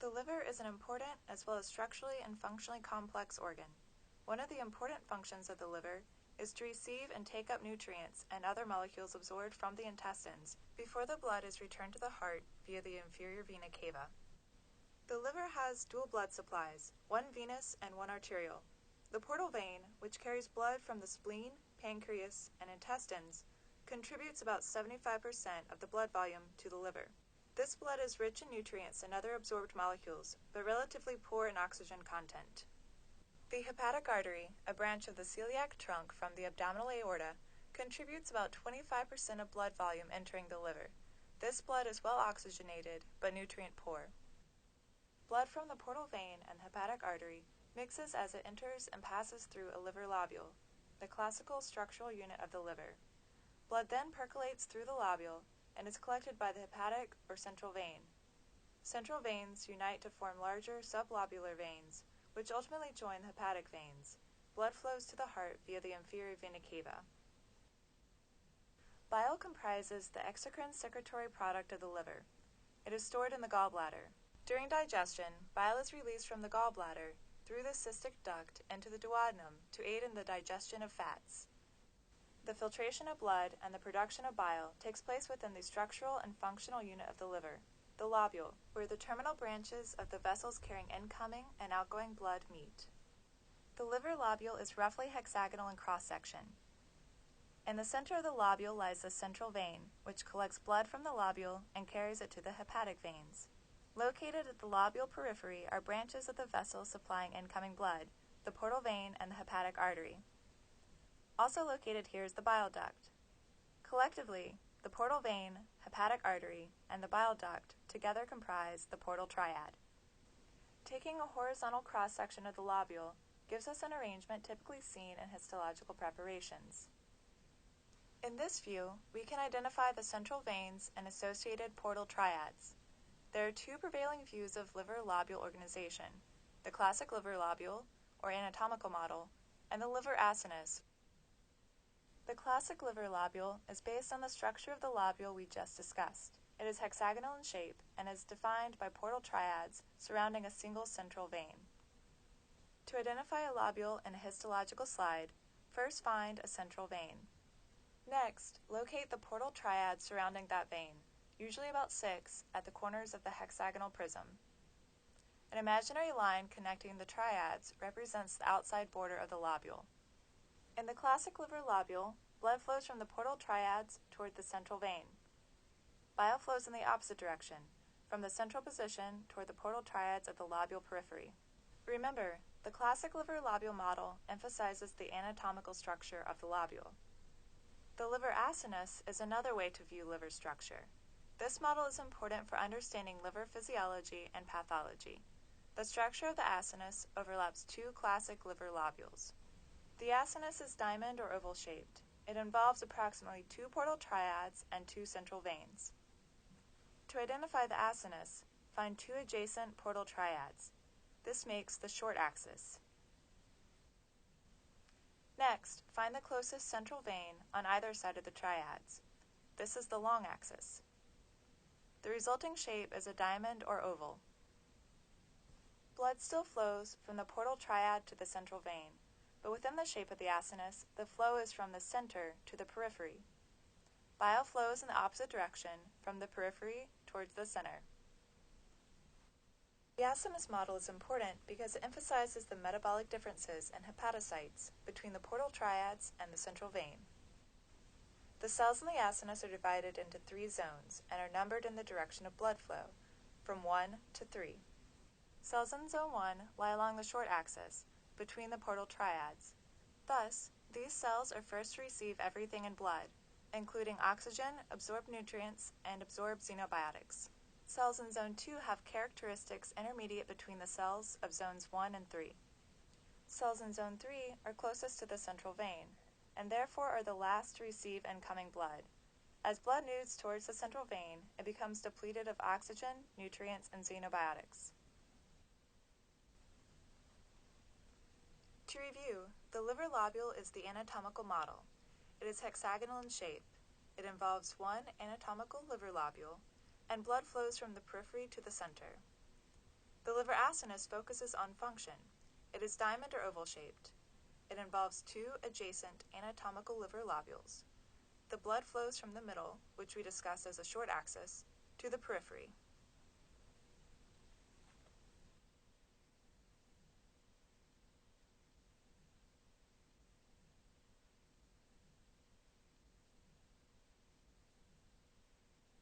The liver is an important as well as structurally and functionally complex organ. One of the important functions of the liver is to receive and take up nutrients and other molecules absorbed from the intestines before the blood is returned to the heart via the inferior vena cava. The liver has dual blood supplies, one venous and one arterial. The portal vein, which carries blood from the spleen, pancreas, and intestines, contributes about 75% of the blood volume to the liver. This blood is rich in nutrients and other absorbed molecules, but relatively poor in oxygen content. The hepatic artery, a branch of the celiac trunk from the abdominal aorta, contributes about 25% of blood volume entering the liver. This blood is well oxygenated, but nutrient poor. Blood from the portal vein and hepatic artery mixes as it enters and passes through a liver lobule, the classical structural unit of the liver. Blood then percolates through the lobule and is collected by the hepatic or central vein. Central veins unite to form larger sublobular veins, which ultimately join the hepatic veins. Blood flows to the heart via the inferior vena cava. Bile comprises the exocrine secretory product of the liver. It is stored in the gallbladder. During digestion, bile is released from the gallbladder through the cystic duct into the duodenum to aid in the digestion of fats. The filtration of blood and the production of bile takes place within the structural and functional unit of the liver, the lobule, where the terminal branches of the vessels carrying incoming and outgoing blood meet. The liver lobule is roughly hexagonal in cross-section. In the center of the lobule lies the central vein, which collects blood from the lobule and carries it to the hepatic veins. Located at the lobule periphery are branches of the vessels supplying incoming blood, the portal vein and the hepatic artery. Also located here is the bile duct. Collectively, the portal vein, hepatic artery, and the bile duct together comprise the portal triad. Taking a horizontal cross-section of the lobule gives us an arrangement typically seen in histological preparations. In this view, we can identify the central veins and associated portal triads. There are two prevailing views of liver lobule organization: the classic liver lobule, or anatomical model, and the liver acinus. The classic liver lobule is based on the structure of the lobule we just discussed. It is hexagonal in shape and is defined by portal triads surrounding a single central vein. To identify a lobule in a histological slide, first find a central vein. Next, locate the portal triads surrounding that vein, usually about 6, at the corners of the hexagonal prism. An imaginary line connecting the triads represents the outside border of the lobule. In the classic liver lobule, blood flows from the portal triads toward the central vein. Bile flows in the opposite direction, from the central position toward the portal triads of the lobule periphery. Remember, the classic liver lobule model emphasizes the anatomical structure of the lobule. The liver acinus is another way to view liver structure. This model is important for understanding liver physiology and pathology. The structure of the acinus overlaps two classic liver lobules. The acinus is diamond or oval shaped. It involves approximately 2 portal triads and 2 central veins. To identify the acinus, find 2 adjacent portal triads. This makes the short axis. Next, find the closest central vein on either side of the triads. This is the long axis. The resulting shape is a diamond or oval. Blood still flows from the portal triad to the central vein, but within the shape of the acinus, the flow is from the center to the periphery. Bile flows in the opposite direction, from the periphery towards the center. The acinus model is important because it emphasizes the metabolic differences in hepatocytes between the portal triads and the central vein. The cells in the acinus are divided into 3 zones and are numbered in the direction of blood flow, from 1 to 3. Cells in zone 1 lie along the short axis, between the portal triads. Thus, these cells are first to receive everything in blood, including oxygen, absorbed nutrients, and absorbed xenobiotics. Cells in zone 2 have characteristics intermediate between the cells of zones 1 and 3. Cells in zone 3 are closest to the central vein, and therefore are the last to receive incoming blood. As blood moves towards the central vein, it becomes depleted of oxygen, nutrients, and xenobiotics. To review, the liver lobule is the anatomical model. It is hexagonal in shape. It involves 1 anatomical liver lobule, and blood flows from the periphery to the center. The liver acinus focuses on function. It is diamond or oval shaped. It involves two adjacent anatomical liver lobules. The blood flows from the middle, which we discussed as a short axis, to the periphery.